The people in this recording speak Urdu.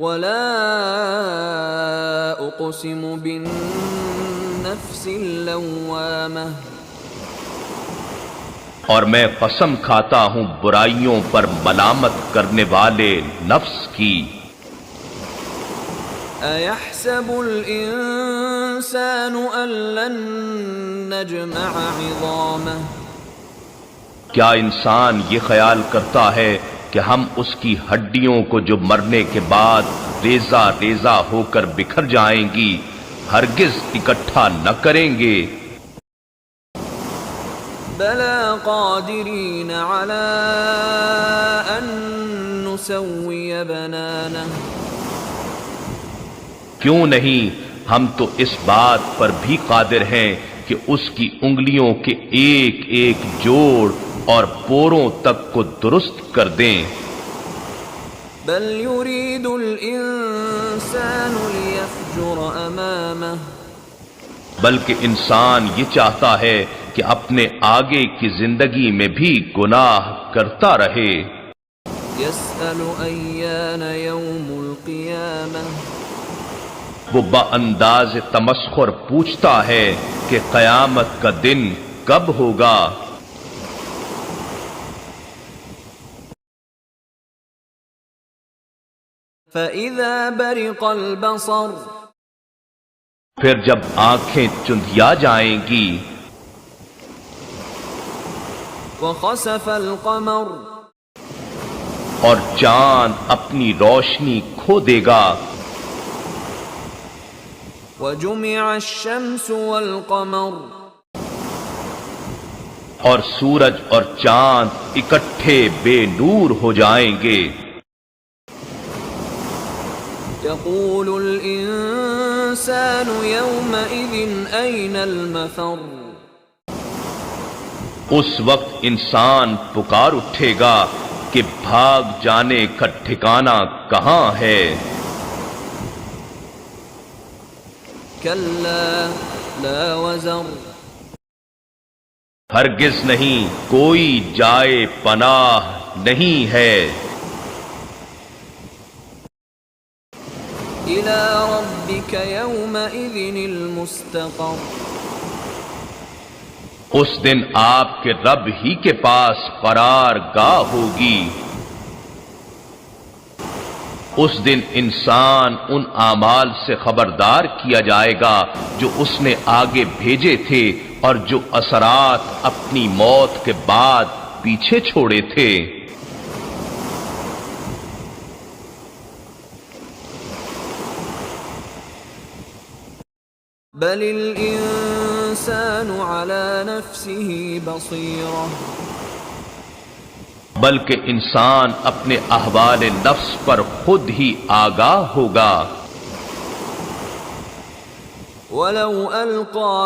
ولا اقسم بالنفس اللوامہ، اور میں قسم کھاتا ہوں برائیوں پر ملامت کرنے والے نفس کی۔ ایحسب الانسان ان لن نجمع عظامہ، کیا انسان یہ خیال کرتا ہے کہ ہم اس کی ہڈیوں کو جو مرنے کے بعد ریزہ ریزہ ہو کر بکھر جائیں گی ہرگز اکٹھا نہ کریں گے؟ بلا قادرین علی ان نسوی بنانہ، کیوں نہیں، ہم تو اس بات پر بھی قادر ہیں کہ اس کی انگلیوں کے ایک ایک جوڑ اور پوروں تک کو درست کر دیں۔ بل یرید الانسان لیفجر امامہ، بلکہ انسان یہ چاہتا ہے کہ اپنے آگے کی زندگی میں بھی گناہ کرتا رہے۔ یسأل ایان یوم القیامہ، وہ بانداز تمسخر پوچھتا ہے کہ قیامت کا دن کب ہوگا؟ فَإِذَا بَرِقَ الْبَصَرُ، پھر جب آنکھیں چندھیا جائیں گی، وَخَسَفَ الْقَمَرُ، اور چاند اپنی روشنی کھو دے گا، وَجُمِعَ الشَّمْسُ وَالْقَمَرُ، اور سورج اور چاند اکٹھے بے نور ہو جائیں گے۔ يقول الإنسان يومئذ أين المفر، اس وقت انسان پکار اٹھے گا کہ بھاگ جانے کا ٹھکانہ کہاں ہے؟ كلا لا وزر، ہرگز نہیں، کوئی جائے پناہ نہیں ہے۔ إلى ربك يومئذ المستقر، اس دن آپ کے رب ہی کے پاس قرار گاہ ہوگی۔ اس دن انسان ان اعمال سے خبردار کیا جائے گا جو اس نے آگے بھیجے تھے اور جو اثرات اپنی موت کے بعد پیچھے چھوڑے تھے۔ بل الإنسان على نفسه بصيرة، بلکہ انسان اپنے احوال نفس پر خود ہی آگاہ ہوگا۔ ولو ألقى